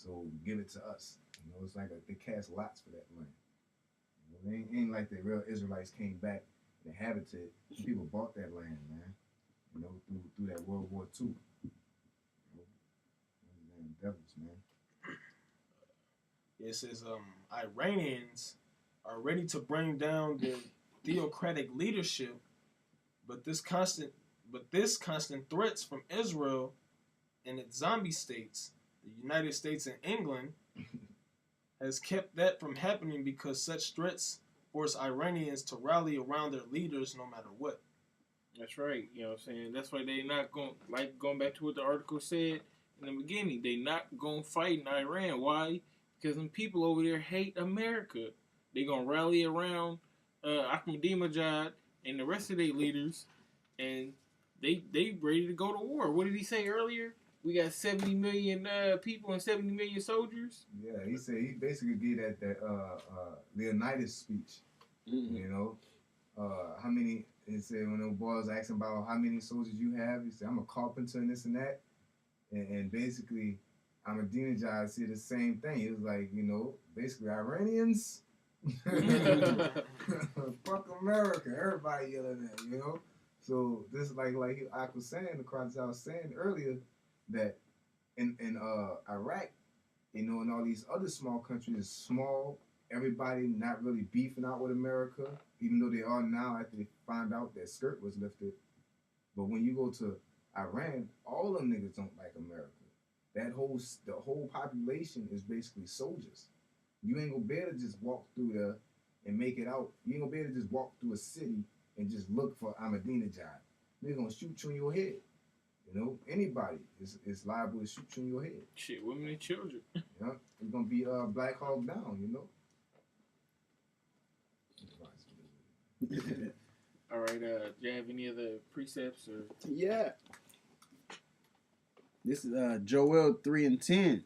So give it to us. You know, it's like they cast lots for that land. You know, it ain't like the real Israelites came back and inhabited. People bought that land, man. You know, through that World War II. You know, them devils, man. It says Iranians are ready to bring down their theocratic leadership, but this constant threats from Israel and its zombie states, the United States and England, has kept that from happening because such threats force Iranians to rally around their leaders no matter what. That's right. You know what I'm saying? That's why they not going, like, going back to what the article said in the beginning, they not going to fight in Iran. Why? Because them people over there hate America. They going to rally around Ahmadinejad and the rest of their leaders, and they ready to go to war. What did he say earlier? We got 70 million people and 70 million soldiers. Yeah, he said he basically did that Leonidas speech. Mm-hmm. You know, how many? He said when the boys asked him about how many soldiers you have, he said I'm a carpenter and this and that, and basically Ahmadinejad said the same thing. He was like, you know, basically Iranians, fuck America, everybody yelling at, you know. So this is like I was saying, the Kranzal was saying earlier that in Iraq, you know, and all these other small countries is small. Everybody not really beefing out with America, even though they are now after they find out that skirt was lifted. But when you go to Iran, all them niggas don't like America. The whole population is basically soldiers. You ain't gonna be able to just walk through there and make it out. You ain't gonna be able to just walk through a city and just look for Ahmadinejad. They're gonna shoot you in your head. You know, anybody is liable to shoot you in your head. Shit, women and children. Yeah, it's gonna be Black Hawk Down. You know. All right. Do you have any other precepts or? Yeah. This is Joel 3:10.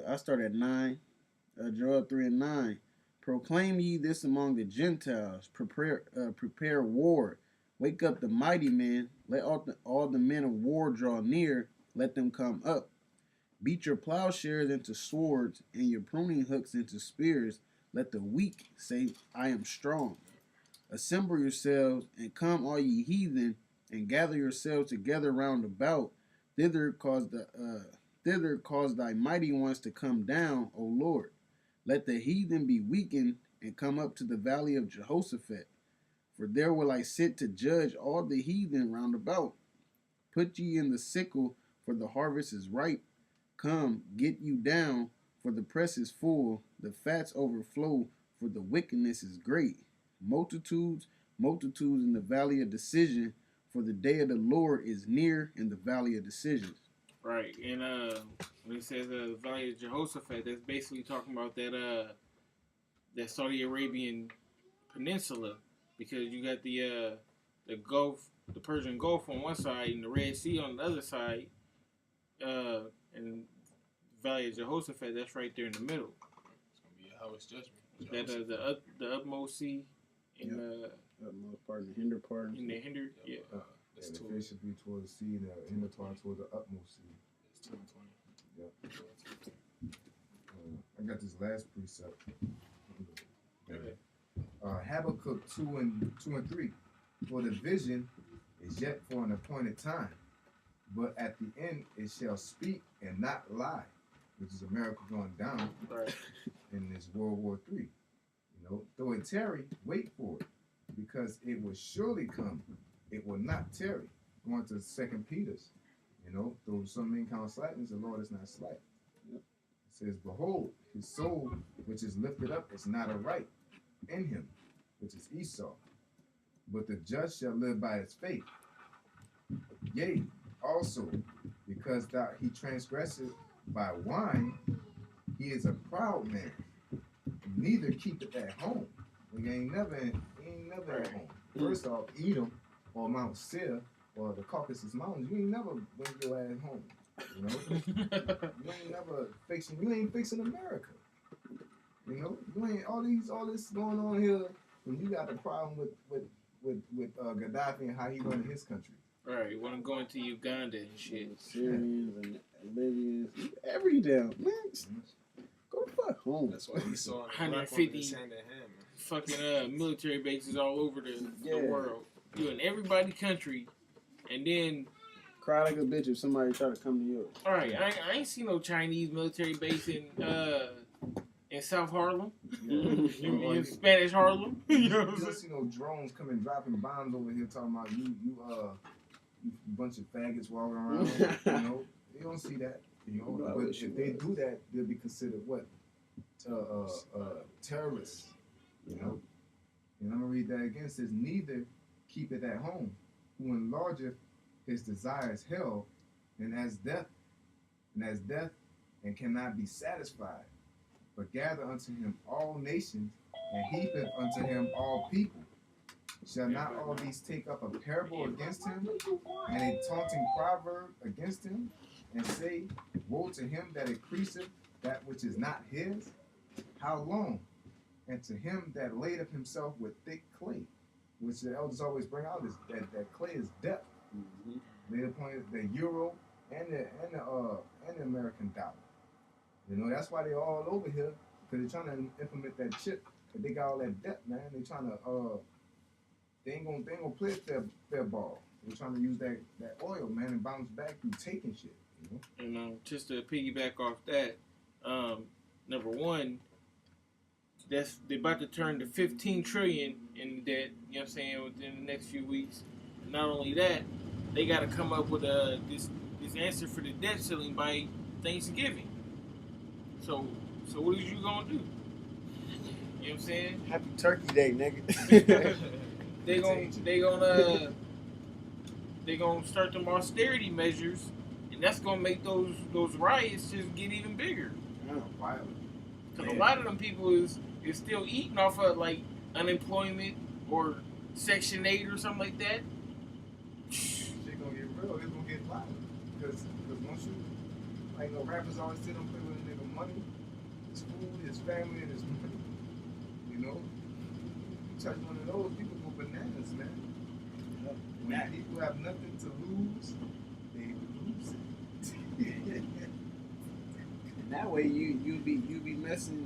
I start at 9. Joel 3:9. Proclaim ye this among the Gentiles. Prepare war. Wake up the mighty men. Let all the men of war draw near. Let them come up. Beat your plowshares into swords and your pruning hooks into spears. Let the weak say, I am strong. Assemble yourselves and come, all ye heathen, and gather yourselves together round about. Thither cause thy mighty ones to come down, O Lord. Let the heathen be weakened and come up to the valley of Jehoshaphat. For there will I sit to judge all the heathen round about. Put ye in the sickle, for the harvest is ripe. Come, get you down, for the press is full. The fats overflow, for the wickedness is great. Multitudes in the valley of decision, for the day of the Lord is near in the valley of decisions. Right, and when it says the valley of Jehoshaphat, that's basically talking about that Saudi Arabian peninsula, because you got the Gulf, the Persian Gulf on one side, and the Red Sea on the other side, and Valley of Jehoshaphat, that's right there in the middle. It's gonna be a Howard's judgment. That the utmost sea in the utmost part and the hinder part. In the hinder, yeah. The fish should be towards the sea, and the hinder part towards the utmost sea. It's 2:20. Yep. I got this last precept. Habakkuk 2 and 3. For the vision is yet for an appointed time, but at the end it shall speak and not lie, which is America going down in this World War III. You know, though it tarry, wait for it, because it will surely come. It will not tarry. Going to 2 Peter's. You know, though some men count slackness, the Lord is not slack. It says, behold, his soul, which is lifted up, is not aright in him, which is Esau. But the just shall live by his faith. Yea, also, because that he transgresseth by wine, he is a proud man, neither keepeth at home. He ain't never at home. First off, Edom or Mount Seir or the Caucasus Mountains, you ain't never bring your ass home. You know, you ain't fixing America. You know, you ain't all this going on here when you got the problem with Gaddafi and how he running his country. Right, you want to go into Uganda and shit. Syrians and Libyans, every damn man. Go the fuck home. That's why he saw the black woman hand in hand, man. Fucking military bases all over the Yeah. world. You in everybody country, and then Cry like a bitch if somebody try to come to yours. all right, I ain't seen no Chinese military base in South Harlem, in Spanish Harlem. You know what I'm You don't saying? see no drones coming dropping bombs over here talking about you bunch of faggots walking around. You don't see that. No, But it should if they be. do that, they'll be considered what? Terrorists. And I'm gonna read that again. It says, neither keep it at home, who enlargeth his desires hell, and as death, and cannot be satisfied, but gather unto him all nations, and heapeth unto him all people. Shall not all these take up a parable against him, and a taunting proverb against him, and say, woe to him that increaseth that which is not his? How long? And to him that ladeth himself with thick clay, which the elders always bring out, is that clay is depth. They appointed the euro and the American dollar. That's why they're all over here, because they're trying to implement that chip. But they got all that depth, man. They trying to they ain't gonna play fair ball. They're trying to use that oil, man, and bounce back through taking shit. And just to piggyback off that, number one, they're about to turn to 15 trillion in debt. You know what I'm saying, within the next few weeks. Not only that, they got to come up with this answer for the debt ceiling by Thanksgiving. So what are you gonna do? You know what I'm saying? Happy Turkey Day, nigga. they gonna start them austerity measures, and that's gonna make those riots just get even bigger. Violent. Because a lot of them people is still eating off of like unemployment or Section 8 or something like that. Shit gonna get real. It's gonna get violent. Because once you, rappers always say don't play with a nigga money, his food, his family, and his money. You touch one of those, people go bananas, man. When people have nothing to lose, they lose it. And that way you be messing,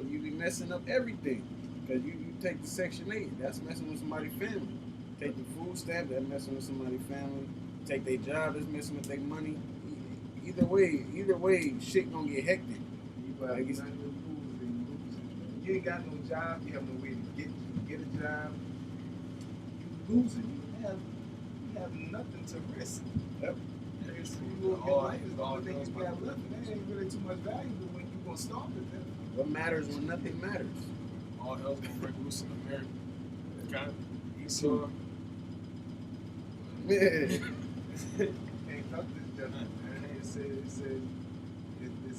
you be messing up everything. Because you take the Section 8, that's messing with somebody's family. Take the food stamp, that's messing with somebody's family. Take their job, that's messing with their money. Either way, shit gonna get hectic. People have nothing to lose, they lose it. You ain't got no job, you have no way to get a job. You losing. You have nothing to risk. Yep. All things you have left, and that ain't really too much value when you gonna start with that. What matters when nothing matters? All hell's gonna break loose in America. Okay. Esau. Yeah. Ain't nothing just, man. It says this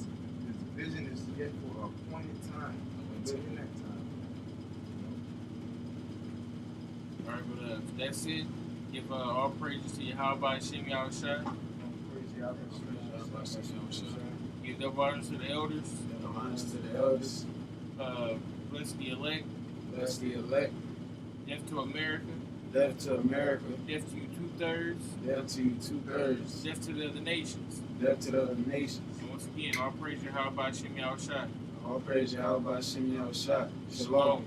vision is yet for a appointed time. But in that time. All right, but that's it. Give all praises to Yahweh Hashem Yahushua. Give double honors to the elders. Honors to the elders. Bless the elect. Bless the elect. Death to America. Death to America. Death to you 2/3. Death to you 2/3. Death to the other nations. Death to the other nations. And once again, all praise Yahweh Hashem Yahushua. All praise Yahweh Shem Yahushua. Shalom.